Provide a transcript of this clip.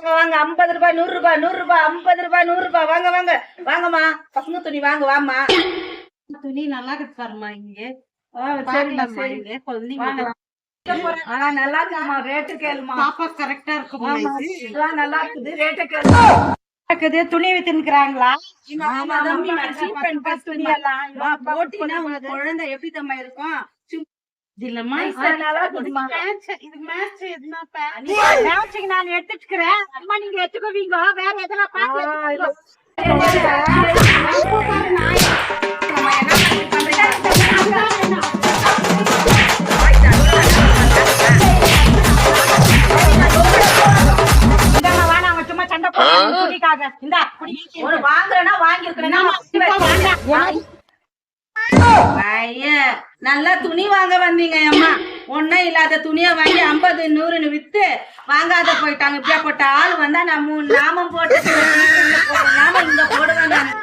வாங்க 50 ரூபாய் 100 ரூபாய் 100 ரூபாய் 50 ரூபாய் 100 ரூபாய் வாங்க வாங்க வாங்கம்மா பசங்க துணி வாங்க வாமா துணி நல்லா இருக்கு பாருமா இங்க நல்லா இருக்குமா ரேட்டு கேளுமா பாப்பா கரெக்டா இருக்குமா நல்லா இருக்குது ரேட்டு கேளு துணி வித்துக்கிறாங்களா துணி எல்லாம் போட்டினா உங்க குழந்தை எப்படி தம்மா இருக்கும் நான் எடுத்துக்கிறேன் அம்மா நீங்க எடுத்துக்குவீங்க வேற எதெல்லாம் பாத்து சும்மா சண்டை துணிக்காக இந்த ஒரு வாங்குறேன்னா வாங்கிருக்கிறேன்னா நல்லா துணி வாங்க வந்தீங்க அம்மா ஒன்னும் இல்லாத துணியை வாங்கி 50 100ன்னு வித்து வாங்காத போயிட்டாங்க இப்படியா போட்ட ஆள் வந்தா நான் 3 நாமம் போட்டு